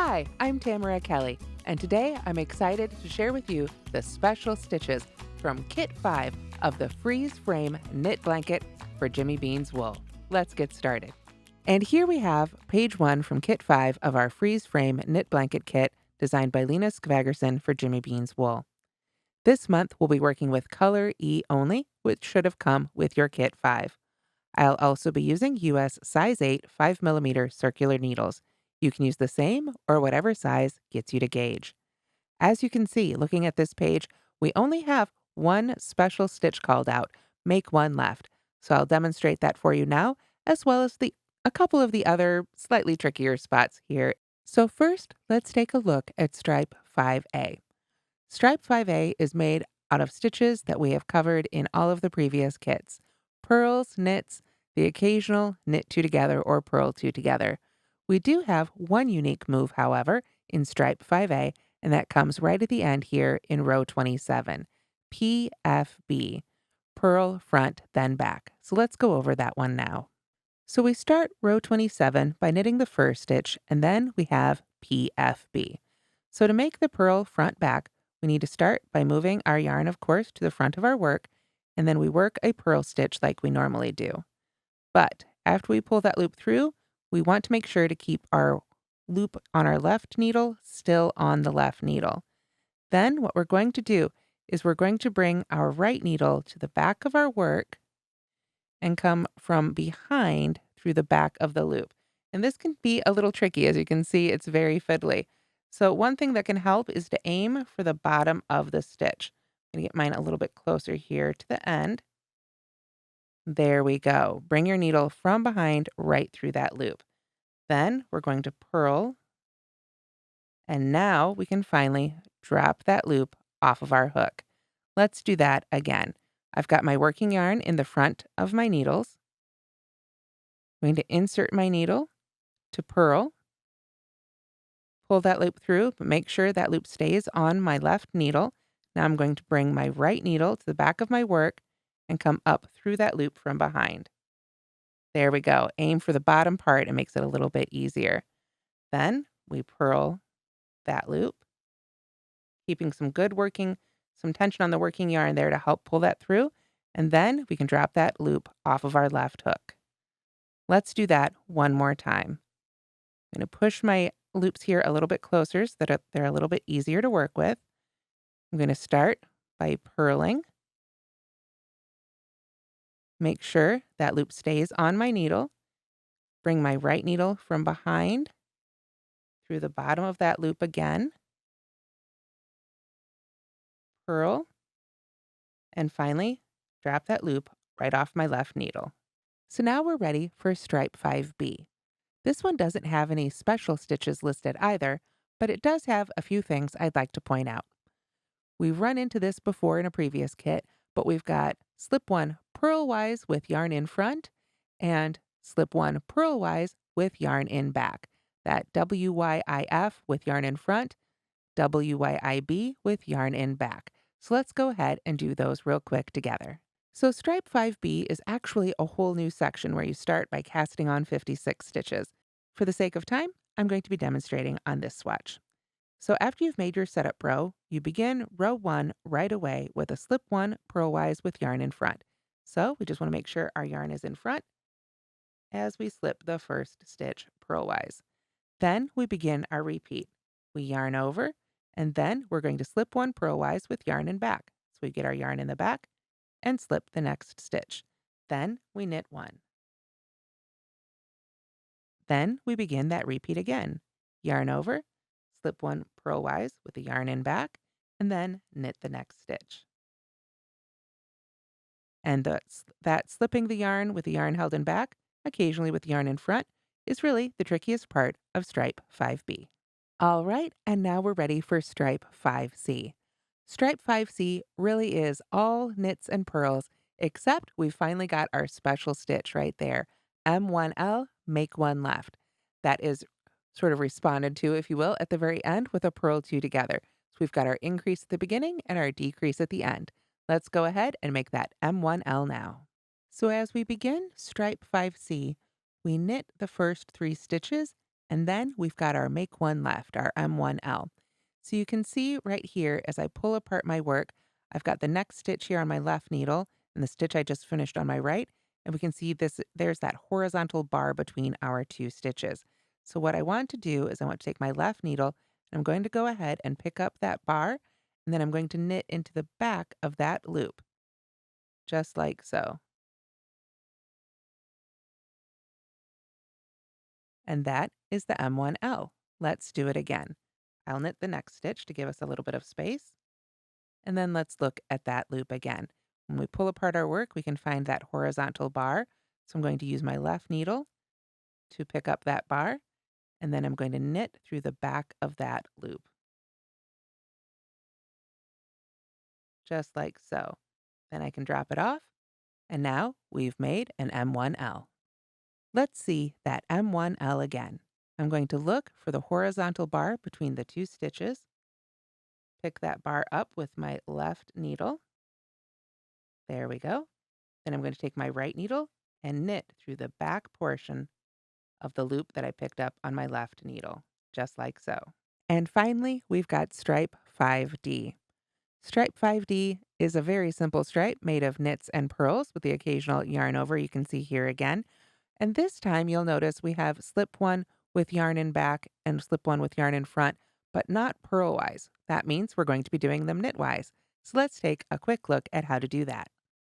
Hi, I'm Tamara Kelly, and today I'm excited to share with you the special stitches from Kit 5 of the Freeze Frame Knit Blanket for Jimmy Bean's Wool. Let's get started. And here we have page 1 from Kit 5 of our Freeze Frame Knit Blanket Kit designed by Lena Skvagerson for Jimmy Bean's Wool. This month we'll be working with color E only, which should have come with your Kit 5. I'll also be using US size 8 5mm circular needles. You can use the same or whatever size gets you to gauge. As you can see, looking at this page, we only have one special stitch called out, make one left. So I'll demonstrate that for you now, as well as a couple of the other slightly trickier spots here. So first, let's take a look at stripe 5A. Stripe 5A is made out of stitches that we have covered in all of the previous kits. Purls, knits, the occasional knit two together or purl two together. We do have one unique move, however, in stripe 5A, and that comes right at the end here in row 27. PFB, purl front then back. So let's go over that one now. So we start row 27 by knitting the first stitch, and then we have PFB. So to make the purl front back, we need to start by moving our yarn, of course, to the front of our work, and then we work a purl stitch like we normally do. But after we pull that loop through, we want to make sure to keep our loop on our left needle still on the left needle. Then what we're going to do is we're going to bring our right needle to the back of our work and come from behind through the back of the loop. And this can be a little tricky. As you can see, it's very fiddly. So one thing that can help is to aim for the bottom of the stitch. I'm going to get mine a little bit closer here to the end. There we go. Bring your needle from behind right through that loop. Then we're going to purl. And now we can finally drop that loop off of our hook. Let's do that again. I've got my working yarn in the front of my needles. I'm going to insert my needle to purl, pull that loop through, but make sure that loop stays on my left needle. Now I'm going to bring my right needle to the back of my work and come up through that loop from behind. There we go. Aim for the bottom part. It makes it a little bit easier. Then we purl that loop, keeping some tension on the working yarn there to help pull that through. And then we can drop that loop off of our left hook. Let's do that one more time. I'm going to push my loops here a little bit closer so that they're a little bit easier to work with. I'm going to start by purling. Make sure that loop stays on my needle. Bring my right needle from behind through the bottom of that loop again. Purl. And finally, drop that loop right off my left needle. So now we're ready for stripe 5B. This one doesn't have any special stitches listed either, but it does have a few things I'd like to point out. We've run into this before in a previous kit, but we've got slip 1 purlwise with yarn in front and slip 1 purlwise with yarn in back. That WYIF with yarn in front, WYIB with yarn in back. So let's go ahead and do those real quick together. So stripe 5B is actually a whole new section where you start by casting on 56 stitches. For the sake of time, I'm going to be demonstrating on this swatch. So after you've made your setup row, you begin row 1 right away with a slip 1 purlwise with yarn in front. So we just want to make sure our yarn is in front as we slip the first stitch purlwise. Then we begin our repeat. We yarn over, and then we're going to slip 1 purlwise with yarn in back. So we get our yarn in the back and slip the next stitch. Then we knit 1. Then we begin that repeat again. Yarn over, slip 1 purlwise with the yarn in back, and then knit the next stitch. And that slipping the yarn with the yarn held in back, occasionally with yarn in front, is really the trickiest part of stripe 5B. All right, and now we're ready for stripe 5C. Stripe 5C really is all knits and purls, except we finally got our special stitch right there. M1L, make one left. That is sort of responded to, if you will, at the very end with a purl two together. So we've got our increase at the beginning and our decrease at the end. Let's go ahead and make that M1L now. So as we begin stripe 5C, we knit the first 3 stitches And then we've got our make one left, our M1L. So you can see right here as I pull apart my work, I've got the next stitch here on my left needle and the stitch I just finished on my right. And we can see this, there's that horizontal bar between our two stitches. So what I want to do is I want to take my left needle and I'm going to go ahead and pick up that bar and then I'm going to knit into the back of that loop, just like so. And that is the M1L. Let's do it again. I'll knit the next stitch to give us a little bit of space. And then let's look at that loop again. When we pull apart our work, we can find that horizontal bar. So I'm going to use my left needle to pick up that bar, and then I'm going to knit through the back of that loop, just like so. Then I can drop it off, and now we've made an M1L. Let's see that M1L again. I'm going to look for the horizontal bar between the two stitches, pick that bar up with my left needle. There we go. Then I'm going to take my right needle and knit through the back portion of the loop that I picked up on my left needle, just like so. And finally, we've got stripe 5D. Stripe 5D is a very simple stripe made of knits and purls with the occasional yarn over you can see here again. And this time you'll notice we have slip one with yarn in back and slip one with yarn in front, but not purlwise. That means we're going to be doing them knitwise. So let's take a quick look at how to do that.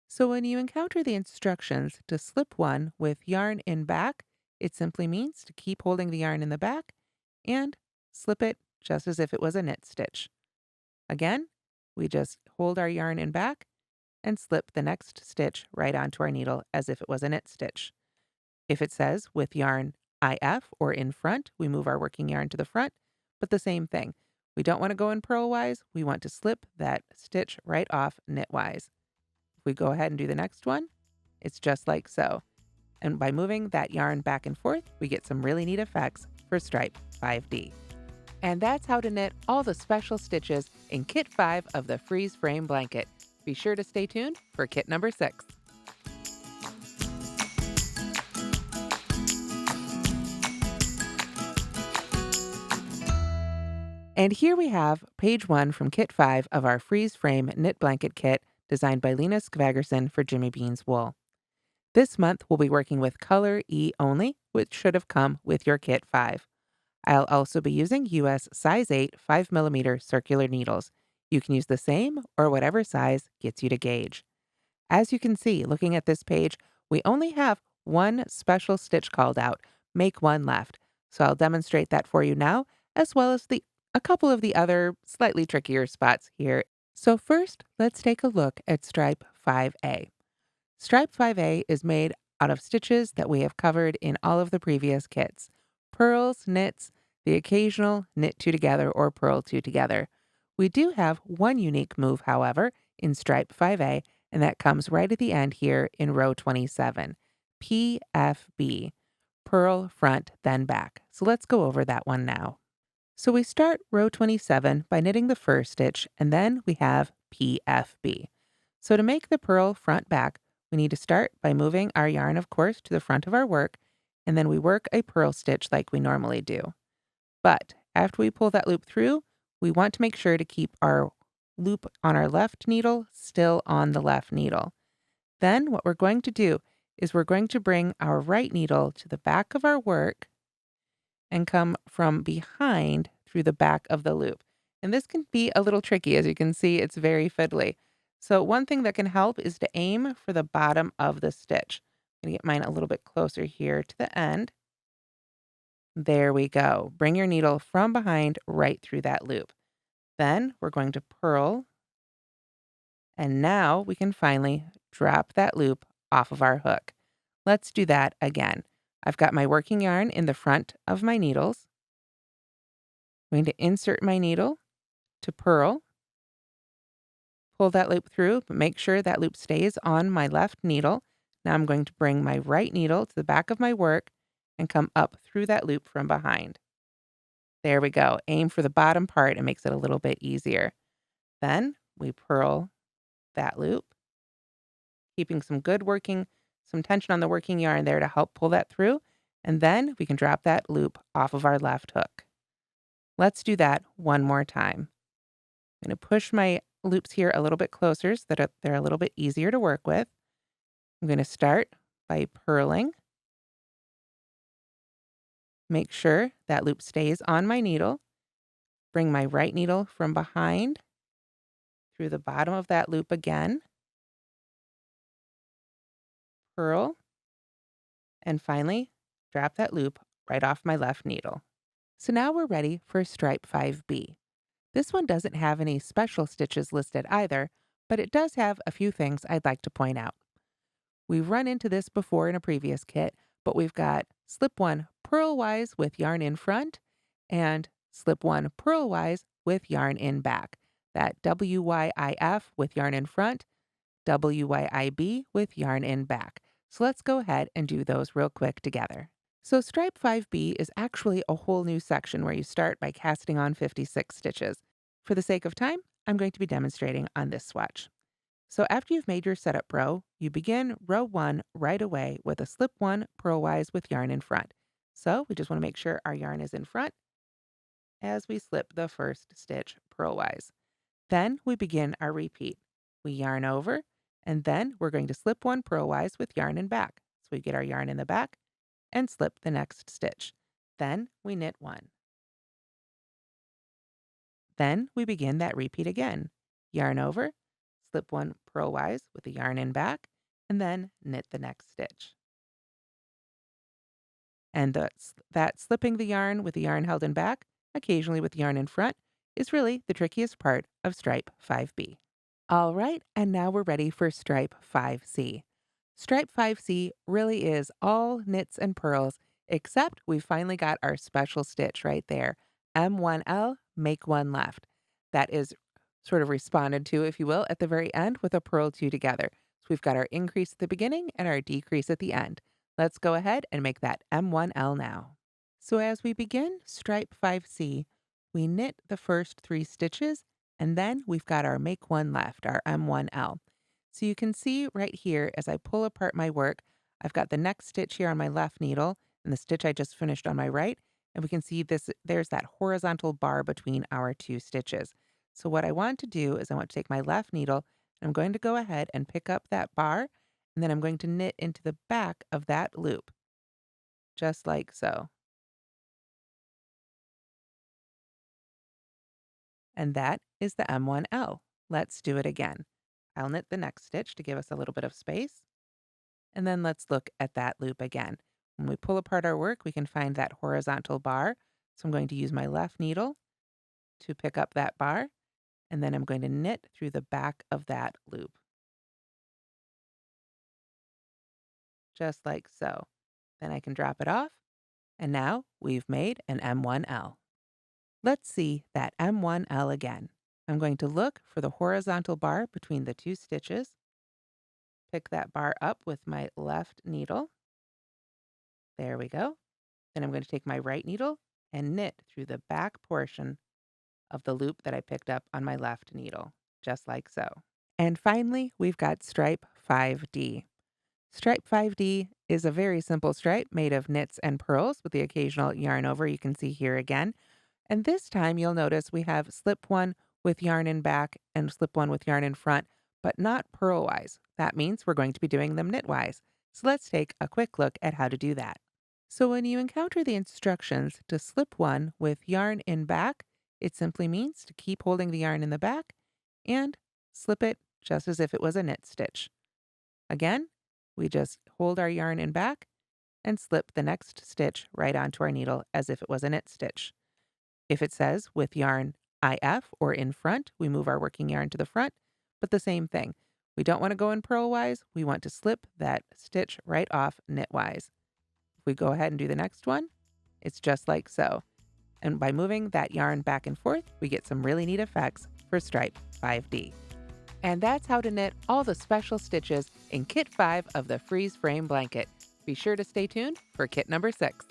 So when you encounter the instructions to slip one with yarn in back, it simply means to keep holding the yarn in the back and slip it just as if it was a knit stitch. Again, we just hold our yarn in back and slip the next stitch right onto our needle as if it was a knit stitch. If it says with yarn IF or in front, we move our working yarn to the front, but the same thing. We don't want to go in purlwise, we want to slip that stitch right off knitwise. If we go ahead and do the next one, it's just like so. And by moving that yarn back and forth, we get some really neat effects for stripe 5D. And that's how to knit all the special stitches in Kit 5 of the Freeze Frame Blanket. Be sure to stay tuned for kit number 6. And here we have page 1 from Kit 5 of our Freeze Frame Knit Blanket Kit designed by Lena Skvagerson for Jimmy Beans Wool. This month we'll be working with color E only, which should have come with your Kit 5. I'll also be using US size 8 5mm circular needles. You can use the same or whatever size gets you to gauge. As you can see, looking at this page, we only have one special stitch called out, make one left. So I'll demonstrate that for you now, as well as a couple of the other slightly trickier spots here. So first, let's take a look at stripe 5A. Stripe 5A is made out of stitches that we have covered in all of the previous kits. Purls, knits, the occasional knit two together or purl two together. We do have one unique move, however, in stripe 5A, and that comes right at the end here in row 27. PFB, purl front then back. So let's go over that one now. So we start row 27 by knitting the first stitch, and then we have PFB. So to make the purl front back, we need to start by moving our yarn, of course, to the front of our work, and then we work a purl stitch like we normally do. But after we pull that loop through, we want to make sure to keep our loop on our left needle still on the left needle. Then what we're going to do is we're going to bring our right needle to the back of our work and come from behind through the back of the loop. And this can be a little tricky. As you can see, it's very fiddly. So one thing that can help is to aim for the bottom of the stitch. I'm going to get mine a little bit closer here to the end. There we go. Bring your needle from behind right through that loop. Then we're going to purl. And now we can finally drop that loop off of our hook. Let's do that again. I've got my working yarn in the front of my needles. I'm going to insert my needle to purl. Pull that loop through, but make sure that loop stays on my left needle. Now I'm going to bring my right needle to the back of my work and come up through that loop from behind. There we go. Aim for the bottom part. It makes it a little bit easier. Then we purl that loop, keeping some tension on the working yarn there to help pull that through. And then we can drop that loop off of our left hook. Let's do that one more time. I'm going to push my loops here a little bit closer so that they're a little bit easier to work with. I'm going to start by purling. Make sure that loop stays on my needle. Bring my right needle from behind through the bottom of that loop again. Purl. And finally, drop that loop right off my left needle. So now we're ready for stripe 5B. This one doesn't have any special stitches listed either, but it does have a few things I'd like to point out. We've run into this before in a previous kit, but we've got slip 1 purlwise with yarn in front and slip 1 purlwise with yarn in back. That WYIF with yarn in front, WYIB with yarn in back. So let's go ahead and do those real quick together. So stripe 5B is actually a whole new section where you start by casting on 56 stitches. For the sake of time, I'm going to be demonstrating on this swatch. So after you've made your setup row, you begin row 1 right away with a slip 1 purlwise with yarn in front. So we just want to make sure our yarn is in front as we slip the first stitch purlwise. Then we begin our repeat. We yarn over, and then we're going to slip 1 purlwise with yarn in back. So we get our yarn in the back and slip the next stitch. Then we knit 1. Then we begin that repeat again. Yarn over, slip 1 purlwise with the yarn in back, and then knit the next stitch. And that slipping the yarn with the yarn held in back, occasionally with the yarn in front, is really the trickiest part of stripe 5B. All right, and now we're ready for stripe 5C. Stripe 5C really is all knits and purls, except we finally got our special stitch right there. M1L, make 1 left. That is sort of responded to, if you will, at the very end with a purl 2 together. So we've got our increase at the beginning and our decrease at the end. Let's go ahead and make that M1L now. So as we begin stripe 5C, we knit the first 3 stitches, and then we've got our make 1 left, our M1L. So you can see right here as I pull apart my work, I've got the next stitch here on my left needle and the stitch I just finished on my right, and we can see there's that horizontal bar between our 2 stitches. So what I want to do is I want to take my left needle, and I'm going to go ahead and pick up that bar, and then I'm going to knit into the back of that loop, just like so. And that is the M1L. Let's do it again. I'll knit the next stitch to give us a little bit of space. And then let's look at that loop again. When we pull apart our work, we can find that horizontal bar. So I'm going to use my left needle to pick up that bar, and then I'm going to knit through the back of that loop. Just like so. Then I can drop it off, and now we've made an M1L. Let's see that M1L again. I'm going to look for the horizontal bar between the 2 stitches, pick that bar up with my left needle. There we go. Then I'm going to take my right needle and knit through the back portion of the loop that I picked up on my left needle, just like so. And finally, we've got stripe 5D. Stripe 5D is a very simple stripe made of knits and purls with the occasional yarn over you can see here again. And this time you'll notice we have slip 1 with yarn in back and slip 1 with yarn in front, but not purlwise. That means we're going to be doing them knitwise. So let's take a quick look at how to do that. So when you encounter the instructions to slip 1 with yarn in back, it simply means to keep holding the yarn in the back and slip it just as if it was a knit stitch. Again, we just hold our yarn in back and slip the next stitch right onto our needle as if it was a knit stitch. If it says with yarn IF or in front, we move our working yarn to the front, but the same thing. We don't want to go in purlwise, we want to slip that stitch right off knitwise. If we go ahead and do the next one, it's just like so. And by moving that yarn back and forth, we get some really neat effects for stripe 5D. And that's how to knit all the special stitches in Kit 5 of the Freeze Frame Blanket. Be sure to stay tuned for kit number 6.